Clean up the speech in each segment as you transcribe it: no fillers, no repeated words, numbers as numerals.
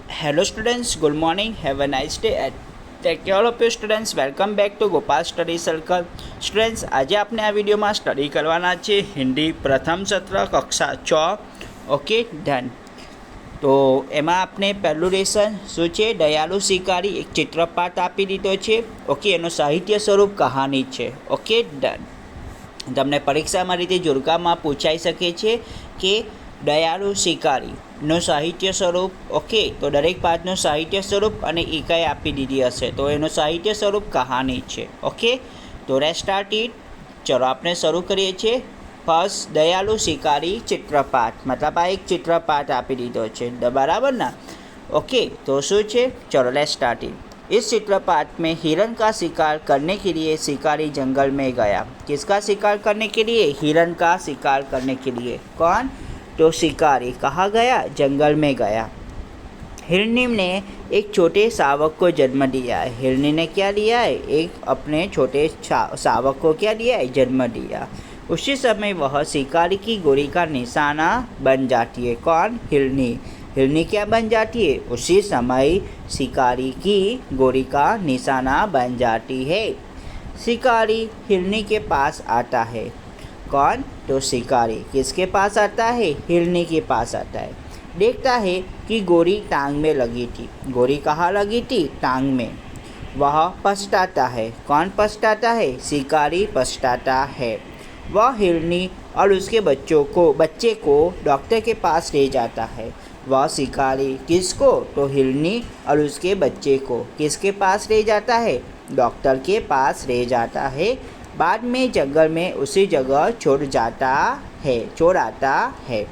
Hello students, good morning, have a nice day and take care of you students. Welcome back to Gopal study circle. Students, આજે આપણે આ વિડીયોમાં study કરવાના છે હિન્દી પ્રથમ સત્ર કક્ષા 6. Okay done. તો એમાં આપણે પહેલું લેસન શું છે, દયાળુ શિકારી, એક ચિત્રપાઠ આપી દીધો છે. ઓકે, એનું સાહિત્ય સ્વરૂપ કહાની છે. Okay done. તમને પરીક્ષામાં રીતે જોડકામાં પૂછાઈ શકે છે કે દયાળુ શિકારીનું સાહિત્ય સ્વરૂપ. ઓકે, તો દરેક પાઠનું સાહિત્ય સ્વરૂપ અને એકાઈ આપી દીધી હશે, તો એનું સાહિત્ય સ્વરૂપ કહાની છે. ઓકે, તો લેટ્સ સ્ટાર્ટ ઇટ. ચલો આપણે શરૂ કરીએ છીએ. ફર્સ્ટ, દયાળુ શિકારી चित्रपाठ, मतलब આ એક चित्रपाठ આપી દીધો છે, बराबर ना. ओके, तो શું છે, चलो लेट्स स्टार्ट इट. इस चित्रपाठ में हिरण का शिकार करने के लिए शिकारी जंगल में गया. किसका शिकार करने के लिए? हिरण का शिकार करने के लिए. कौन? तो शिकारी कहाँ गया? जंगल में गया. हिरनी ने एक छोटे शावक को जन्म दिया है. हिरनी ने क्या दिया है? एक अपने छोटे शावक को क्या दिया है? जन्म दिया. उसी समय वह शिकारी की गोली का निशाना बन जाती है. कौन? हिरनी. हिरनी क्या बन जाती है? उसी समय शिकारी की गोली का निशाना बन जाती है. शिकारी हिरनी के पास आता है. कौन? तो शिकारी किसके पास आता है? हिरनी के पास आता है. देखता है कि गोली टांग में लगी थी. गोली कहाँ लगी थी? टांग में. वह पछताता है. कौन पछताता है? शिकारी पछताता है. वह हिरनी और उसके बच्चे को डॉक्टर के पास ले जाता है. वह शिकारी किसको? तो हिरनी और उसके बच्चे को किसके पास ले जाता है? डॉक्टर के पास ले जाता है. बाद में जंगल में उसी जगह छोड़ आता है.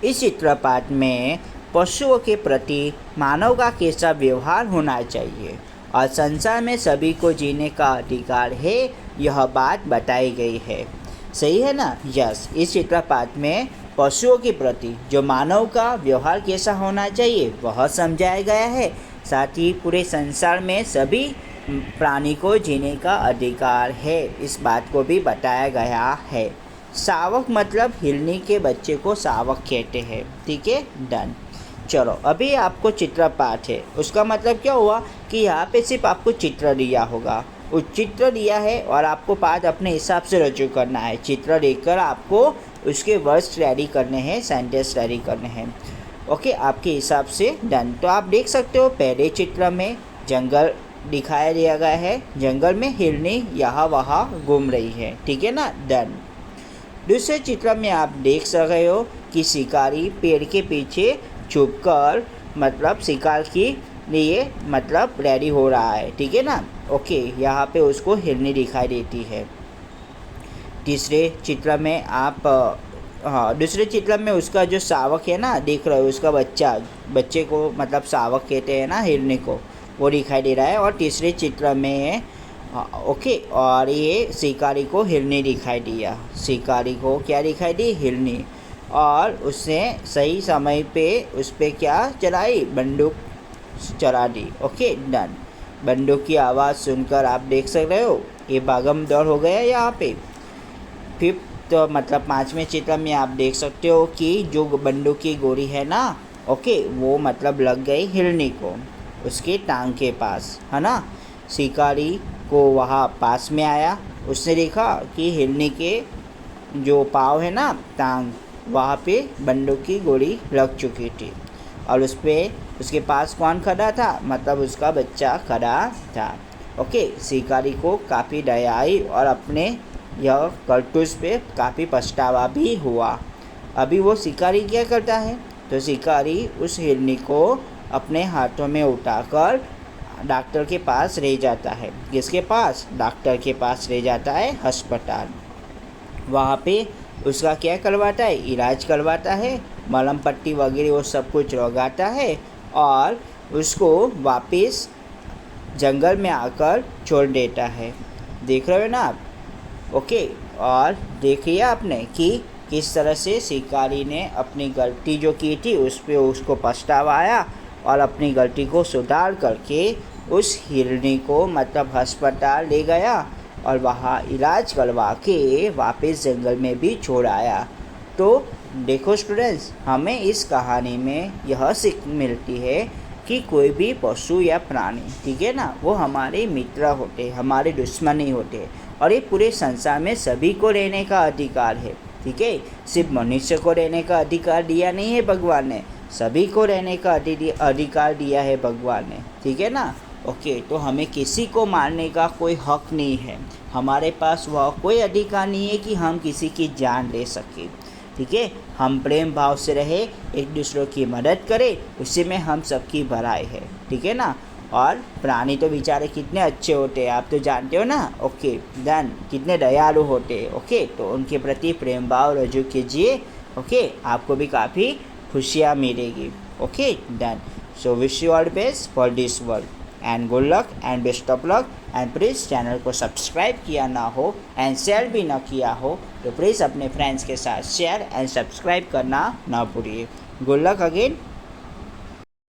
इस चित्रपाठ में पशुओं के प्रति मानव का कैसा व्यवहार होना चाहिए और संसार में सभी को जीने का अधिकार है, यह बात बताई गई है. सही है ना? यस. इस चित्रपाठ में पशुओं के प्रति जो मानव का व्यवहार कैसा होना चाहिए वह समझाया गया है. साथ ही पूरे संसार में सभी प्राणी को जीने का अधिकार है, इस बात को भी बताया गया है. शावक मतलब हिरनी के बच्चे को शावक कहते हैं. ठीक है, डन. चलो, अभी आपको चित्रपाठ है, उसका मतलब क्या हुआ कि यहाँ पे सिर्फ आपको चित्र दिया होगा. उस चित्र दिया है और आपको पाठ अपने हिसाब से रजू करना है. चित्र देखकर आपको उसके वर्ड्स रेडी करने हैं, सेंटेंस रेडी करने हैं. ओके, आपके हिसाब से. डन. तो आप देख सकते हो पहले चित्र में जंगल दिखाया दिया गया है. जंगल में हिरनी यहाँ वहाँ घूम रही है. ठीक है ना? डन. दूसरे चित्र में आप देख सकते हो कि शिकारी पेड़ के पीछे छुपकर मतलब शिकार के लिए मतलब रेडी हो रहा है. ठीक है ना? ओके, यहाँ पे उसको हिरनी दिखाई देती है. तीसरे चित्र में आप दूसरे चित्र में उसका जो शावक है ना, देख रहे हो, उसका बच्चे को मतलब शावक कहते हैं ना हिरनी को, वो दिखाई दे रहा है. और तीसरे चित्र में ओके, और ये शिकारी को हिरनी दिखाई दिया. शिकारी को क्या दिखाई दी? हिरनी. और उसने सही समय पे उस पर क्या चलाई? बंदूक चला दी. Okay, done. बंदूक की आवाज़ सुनकर आप देख सकते हो ये भागम दौड़ हो गया यहाँ पे. फिफ्थ तो मतलब पाँचवें चित्र में आप देख सकते हो कि जो बंदूक की गोली है ना, ओके, वो मतलब लग गई हिरनी को उसके टांग के पास, है ना. शिकारी को वहाँ पास में आया, उसने देखा कि हिरनी के जो पाँव है ना, टांग, वहाँ पे बंदूक की गोली लग चुकी थी. और उसके पास कौन खड़ा था? मतलब उसका बच्चा खड़ा था. ओके, शिकारी को काफ़ी दया आई और अपने यह करतूत पे काफ़ी पछतावा भी हुआ. अभी वो शिकारी क्या करता है? तो शिकारी उस हिरनी को अपने हाथों में उठाकर डॉक्टर के पास ले जाता है. किसके पास? डॉक्टर के पास ले जाता है, अस्पताल. वहाँ पे उसका क्या करवाता है? इलाज करवाता है, मलहम पट्टी वगैरह वो सब कुछ लगाता है और उसको वापस जंगल में आकर छोड़ देता है. देख रहे हो ना आप? ओके, और देखिए आपने कि किस तरह से शिकारी ने अपनी गलती जो की थी उस पर उसको पछतावा आया और अपनी गलती को सुधार करके उस हिरनी को मतलब अस्पताल ले गया और वहाँ इलाज करवा के वापस जंगल में भी छोड़ आया. तो देखो स्टूडेंट्स, हमें इस कहानी में यह सीख मिलती है कि कोई भी पशु या प्राणी, ठीक है ना, वो हमारे मित्र होते, हमारे दुश्मन नहीं होते। और ये पूरे संसार में सभी को रहने का अधिकार है, ठीक है। सिर्फ मनुष्य को रहने का अधिकार दिया नहीं है भगवान ने, सभी को रहने का अधिकार दिया है भगवान ने, ठीक है ना। ओके, तो हमें किसी को मारने का कोई हक नहीं है, हमारे पास वह कोई अधिकार नहीं है कि हम किसी की जान ले सकें, ठीक है। हम प्रेम भाव से रहे, एक दूसरे की मदद करें, उसी में हम सबकी भलाई है, ठीक है ना। और प्राणी तो बेचारे कितने अच्छे होते हैं, आप तो जानते हो ना। ओके डन, कितने दयालु होते हैं। ओके, तो उनके प्रति प्रेम भाव रजू कीजिए। ओके, आपको भी काफ़ी खुशियाँ मिलेगी। Okay done. So wish you all best for this work and good luck and best of luck. And please channel को सब्सक्राइब किया ना हो एंड शेयर भी ना किया हो तो प्लीज़ अपने फ्रेंड्स के साथ शेयर एंड सब्सक्राइब करना ना भूलिए। Good luck again.